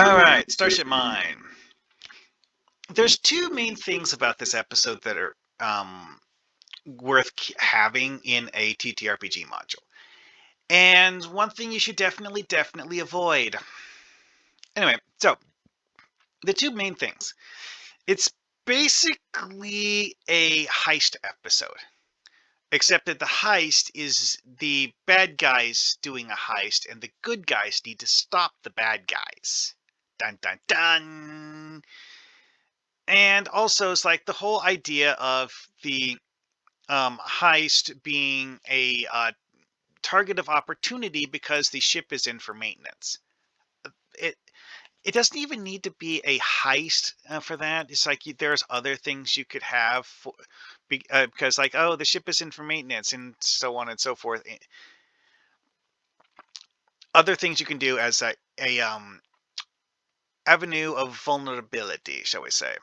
All right, Starship Mine. There's two main things about this episode that are worth having in a TTRPG module. And one thing you should definitely avoid. Anyway, so the two main things. It's basically a heist episode. Except that the heist is the bad guys doing a heist, and the good guys need to stop the bad guys. Dun dun dun! And also, it's like the whole idea of the heist being a target of opportunity because the ship is in for maintenance. It it doesn't even need to be a heist for that. It's like there's other things you could have for, because like, oh, the ship is in for maintenance and so on and so forth. Other things you can do as a avenue of vulnerability, shall we say.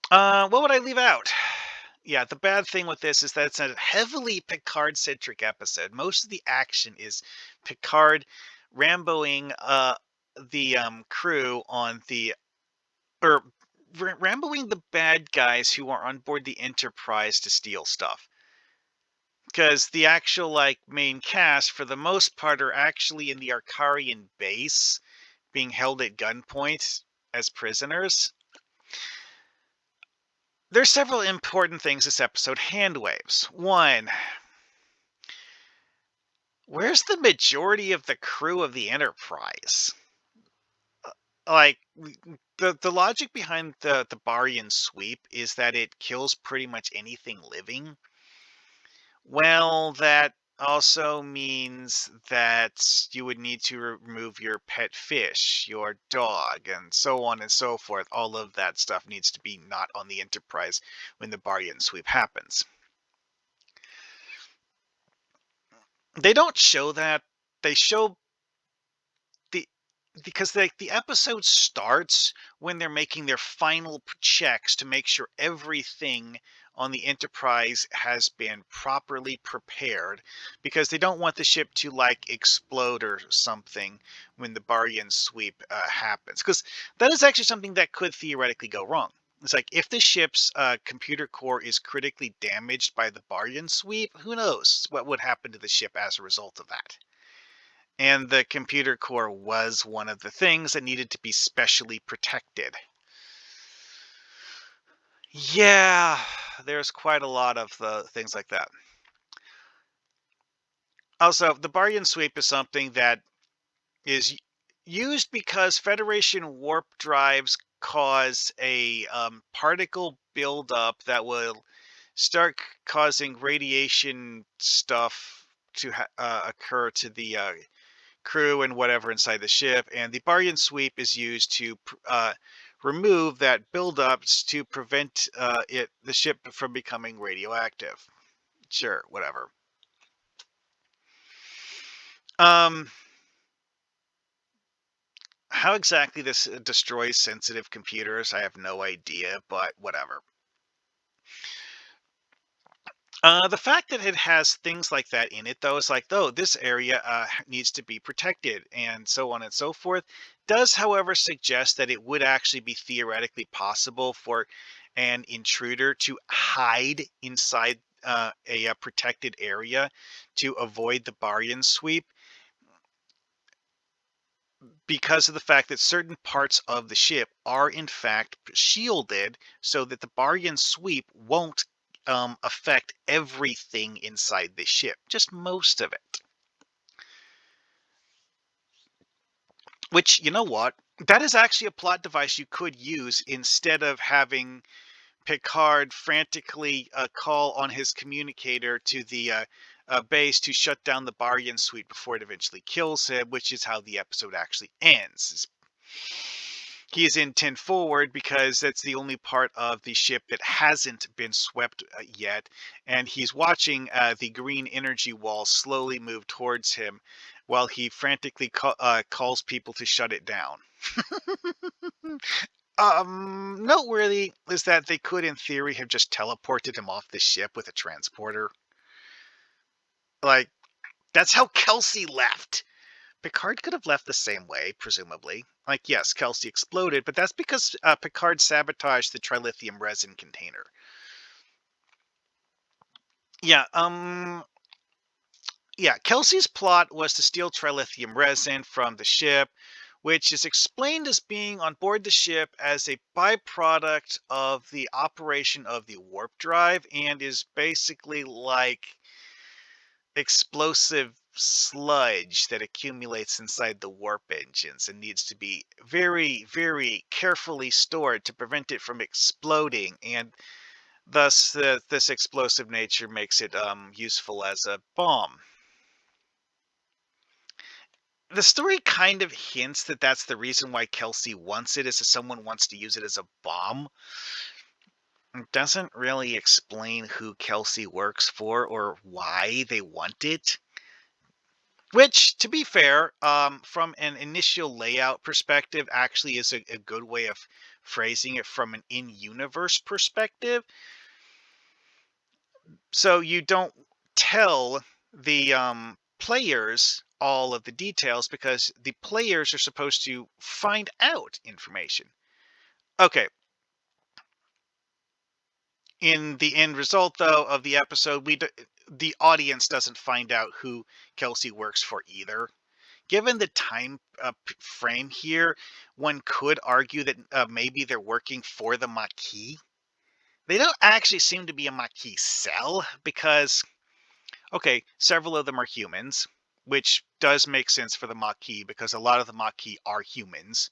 What would I leave out? Yeah, the bad thing with this is that it's a heavily Picard-centric episode. Most of the action is Picard Ramboing the crew on the... or Ramboing the bad guys who are on board the Enterprise to steal stuff. Because the actual, like, main cast, for the most part, are actually in the Arcarian base, being held at gunpoint as prisoners. There's several important things this episode hand waves. One, where's the majority of the crew of the Enterprise? Like, the logic behind the Barian sweep is that it kills pretty much anything living. Well, that also means that you would need to remove your pet fish, your dog, and so on and so forth. All of that stuff needs to be not on the Enterprise when the Barian sweep happens. They don't show that. They show because the episode starts when they're making their final checks to make sure everything on the Enterprise has been properly prepared, because they don't want the ship to like explode or something when the Barian sweep happens, because that is actually something that could theoretically go wrong. It's like if the ship's computer core is critically damaged by the Barian sweep, who knows what would happen to the ship as a result of that. And the computer core was one of the things that needed to be specially protected. Yeah, there's quite a lot of things like that. Also, the Barian sweep is something that is used because Federation warp drives cause a particle buildup that will start causing radiation stuff to occur to the crew and whatever inside the ship, and the Barian sweep is used to remove that buildups to prevent the ship from becoming radioactive. Sure, whatever. How exactly this destroys sensitive computers, I have no idea, but whatever. The fact that it has things like that in it, though, is like, though, this area needs to be protected, and so on and so forth, does, however, suggest that it would actually be theoretically possible for an intruder to hide inside a protected area to avoid the Barian sweep, because of the fact that certain parts of the ship are, in fact, shielded so that the Barian sweep won't affect everything inside the ship, just most of it. Which, you know what? That is actually a plot device you could use instead of having Picard frantically call on his communicator to the base to shut down the Barian suite before it eventually kills him, which is how the episode actually ends. He is in 10 forward because that's the only part of the ship that hasn't been swept yet, and he's watching the green energy wall slowly move towards him while he frantically calls people to shut it down. Noteworthy is that they could, in theory, have just teleported him off the ship with a transporter. Like, that's how Kelsey left. Picard could have left the same way, presumably. Like, yes, Kelsey exploded, but that's because Picard sabotaged the trilithium resin container. Yeah, yeah, Kelsey's plot was to steal trilithium resin from the ship, which is explained as being on board the ship as a byproduct of the operation of the warp drive and is basically like explosive sludge that accumulates inside the warp engines and needs to be very, very carefully stored to prevent it from exploding. And thus, this explosive nature makes it useful as a bomb. The story kind of hints that that's the reason why Kelsey wants it, is if someone wants to use it as a bomb. It doesn't really explain who Kelsey works for or why they want it. Which, to be fair, from an initial layout perspective, actually is a good way of phrasing it from an in-universe perspective. So you don't tell the players all of the details because the players are supposed to find out information. Okay. In the end result, though, of the episode, the audience doesn't find out who Kelsey works for either. Given the time frame here, one could argue that maybe they're working for the Maquis. They don't actually seem to be a Maquis cell because, okay, several of them are humans, which does make sense for the Maquis because a lot of the Maquis are humans.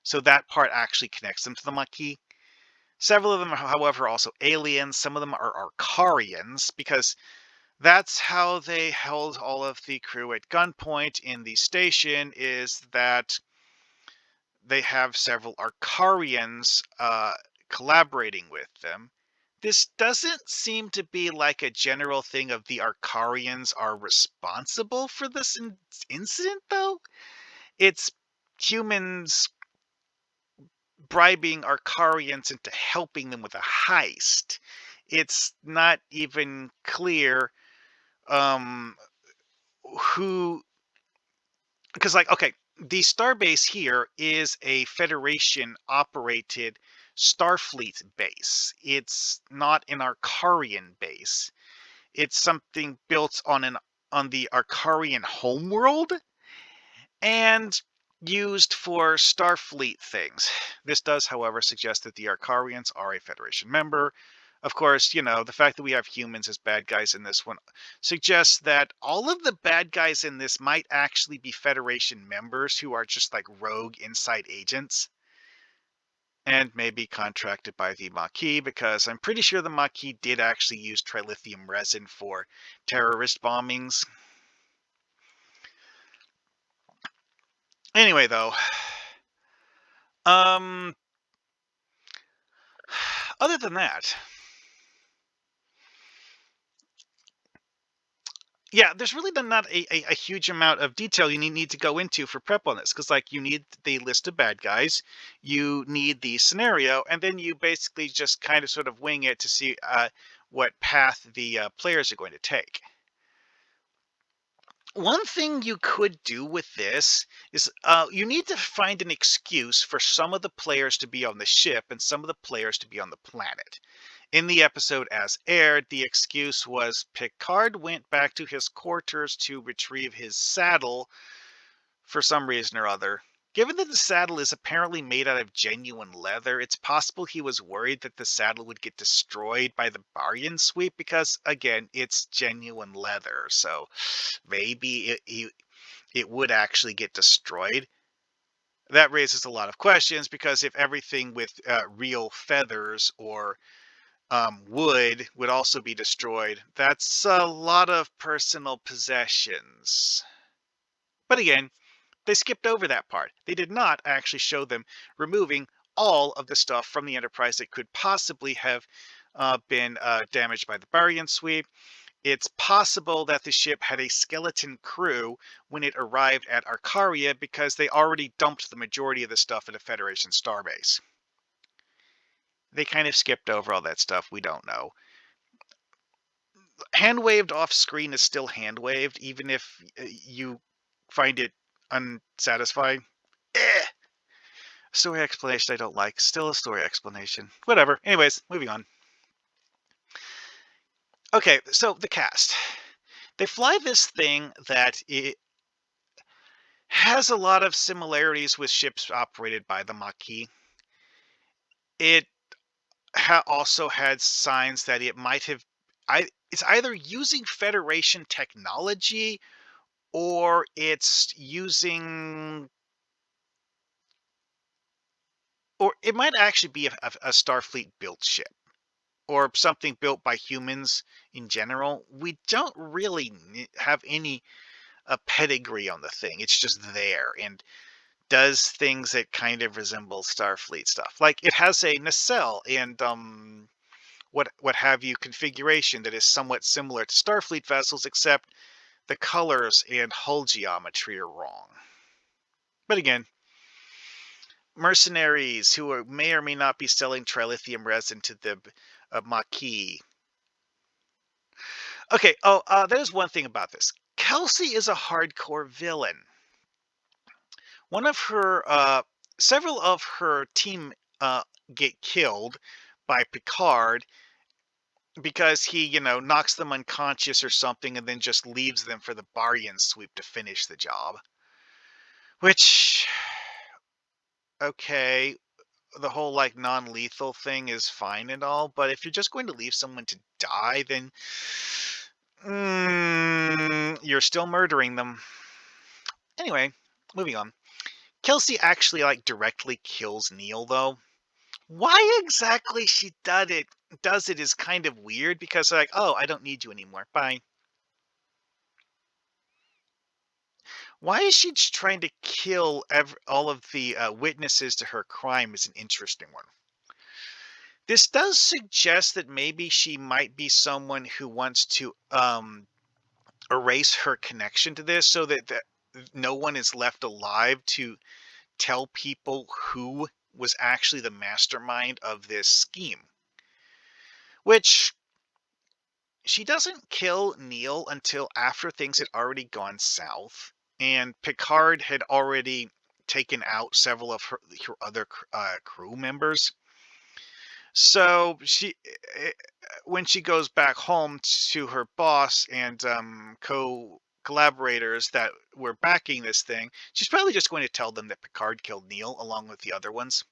So that part actually connects them to the Maquis. Several of them, however, are also aliens. Some of them are Arcarians because that's how they held all of the crew at gunpoint in the station, is that they have several Arcarians collaborating with them. This doesn't seem to be like a general thing of the Arcarians are responsible for this incident, though. It's humans bribing Arcarians into helping them with a heist. It's not even clear um, who, because, like, okay, the starbase here is a Federation operated Starfleet base. It's not an Arcarian base. It's something built on the Arcarian homeworld and used for Starfleet things. This does, however, suggest that the Arcarians are a Federation member. Of course, the fact that we have humans as bad guys in this one suggests that all of the bad guys in this might actually be Federation members who are just like rogue inside agents and maybe contracted by the Maquis, because I'm pretty sure the Maquis did actually use trilithium resin for terrorist bombings. Anyway, though, um, other than that, yeah, there's really not a huge amount of detail you need to go into for prep on this, because, like, you need the list of bad guys, you need the scenario, and then you basically just kind of sort of wing it to see what path the players are going to take. One thing you could do with this is you need to find an excuse for some of the players to be on the ship and some of the players to be on the planet. In the episode as aired, the excuse was Picard went back to his quarters to retrieve his saddle for some reason or other. Given that the saddle is apparently made out of genuine leather, it's possible he was worried that the saddle would get destroyed by the Baryon sweep because, again, it's genuine leather. So maybe it would actually get destroyed. That raises a lot of questions because if everything with real feathers or wood would also be destroyed, that's a lot of personal possessions. But again, they skipped over that part. They did not actually show them removing all of the stuff from the Enterprise that could possibly have been damaged by the Baryon sweep. It's possible that the ship had a skeleton crew when it arrived at Arcaria because they already dumped the majority of the stuff at a Federation starbase. They kind of skipped over all that stuff. We don't know. Hand waved off screen is still hand waved, even if you find it unsatisfied. Eh. Story explanation I don't like. Still a story explanation. Whatever. Anyways, moving on. Okay, so the cast. They fly this thing that it has a lot of similarities with ships operated by the Maquis. It also had signs that it might have. It's either using Federation technology or it's using, or it might actually be a Starfleet built ship or something built by humans in general. We don't really have any pedigree on the thing. It's just there and does things that kind of resemble Starfleet stuff. Like it has a nacelle and what have you configuration that is somewhat similar to Starfleet vessels, except the colors and hull geometry are wrong. But again, mercenaries who may or may not be selling trilithium resin to the Maquis. Okay, there's one thing about this. Kelsey is a hardcore villain. One of her, several of her team get killed by Picard because he, knocks them unconscious or something and then just leaves them for the Barrian sweep to finish the job. Which, okay, the whole like non-lethal thing is fine and all, but if you're just going to leave someone to die, then you're still murdering them. Anyway, moving on. Kelsey actually like directly kills Neil though. Why exactly she does it is kind of weird because like, oh, I don't need you anymore. Bye. Why is she trying to kill all of the witnesses to her crime is an interesting one. This does suggest that maybe she might be someone who wants to erase her connection to this so that no one is left alive to tell people who was actually the mastermind of this scheme. Which she doesn't kill Neil until after things had already gone south, and Picard had already taken out several of her other crew members. So when she goes back home to her boss and collaborators that were backing this thing, she's probably just going to tell them that Picard killed Neil along with the other ones.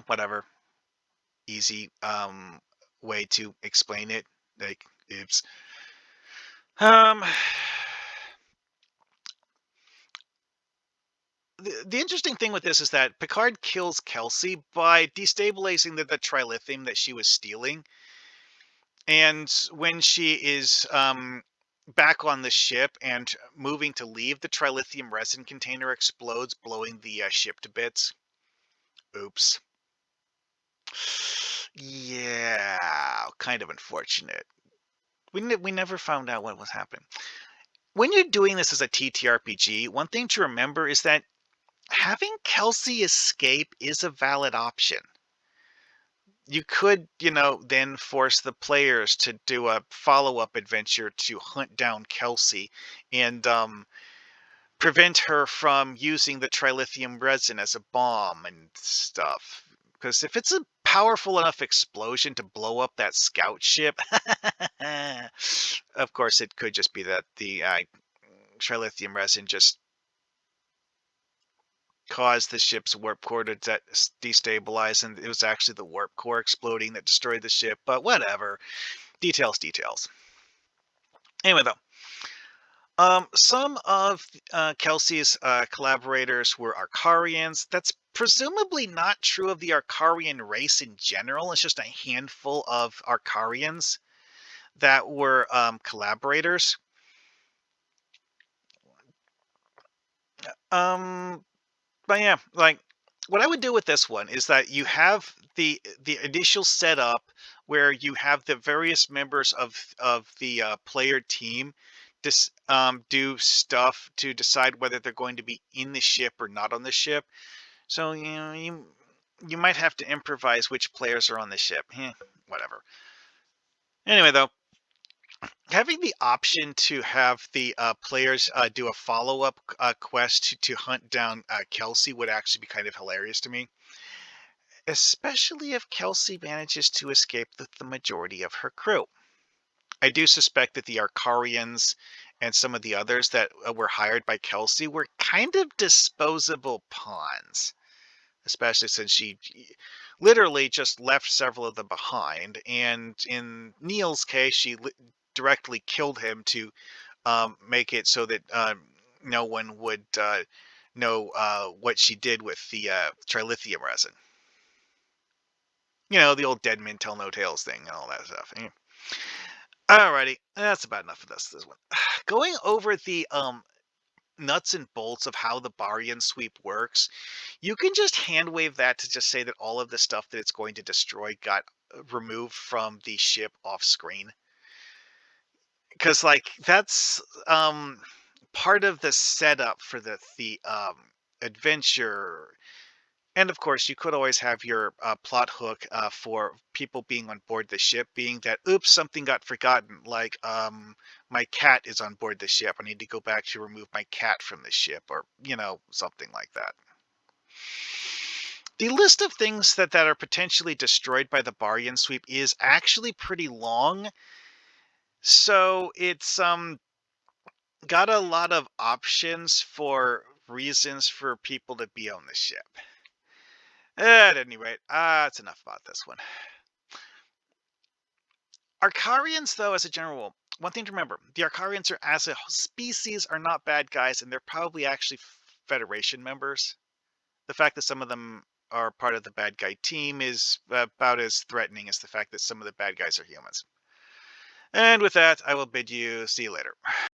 Whatever. Easy way to explain it. Like, oops. Um, the interesting thing with this is that Picard kills Kelsey by destabilizing the trilithium that she was stealing. And when she is back on the ship and moving to leave, the trilithium resin container explodes, blowing the ship to bits. Oops. Yeah, kind of unfortunate. We never found out what was happening. When you're doing this as a TTRPG, one thing to remember is that having Kelsey escape is a valid option. You could, then force the players to do a follow-up adventure to hunt down Kelsey and prevent her from using the trilithium resin as a bomb and stuff. Because if it's a powerful enough explosion to blow up that scout ship, of course it could just be that the trilithium resin just caused the ship's warp core to destabilize, and it was actually the warp core exploding that destroyed the ship. But whatever, details. Anyway, though, some of Kelsey's collaborators were Arcarians. That's presumably not true of the Arcarian race in general. It's just a handful of Arcarians that were collaborators. But yeah, like what I would do with this one is that you have the initial setup where you have the various members of the player team do stuff to decide whether they're going to be in the ship or not on the ship. So you might have to improvise which players are on the ship. Whatever. Anyway, though, Having the option to have the players do a follow-up quest to hunt down Kelsey would actually be kind of hilarious to me, especially if Kelsey manages to escape with the majority of her crew. I do suspect that the Arcarians and some of the others that were hired by Kelsey were kind of disposable pawns, especially since she literally just left several of them behind. And in Neil's case, she directly killed him to make it so that no one would know what she did with the trilithium resin. The old dead men tell no tales thing and all that stuff. Alrighty, that's about enough of this one. Going over the nuts and bolts of how the Barian sweep works, you can just hand wave that to just say that all of the stuff that it's going to destroy got removed from the ship off screen. Because like that's part of the setup for the adventure. And of course, you could always have your plot hook for people being on board the ship being that, oops, something got forgotten. Like, my cat is on board the ship. I need to go back to remove my cat from the ship, or, something like that. The list of things that are potentially destroyed by the Barian sweep is actually pretty long. So it's got a lot of options for reasons for people to be on the ship. At any rate, that's enough about this one. Arcarians, though, as a general rule, one thing to remember, the Arcarians are, as a species, are not bad guys, and they're probably actually Federation members. The fact that some of them are part of the bad guy team is about as threatening as the fact that some of the bad guys are humans. And with that, I will bid you see you later.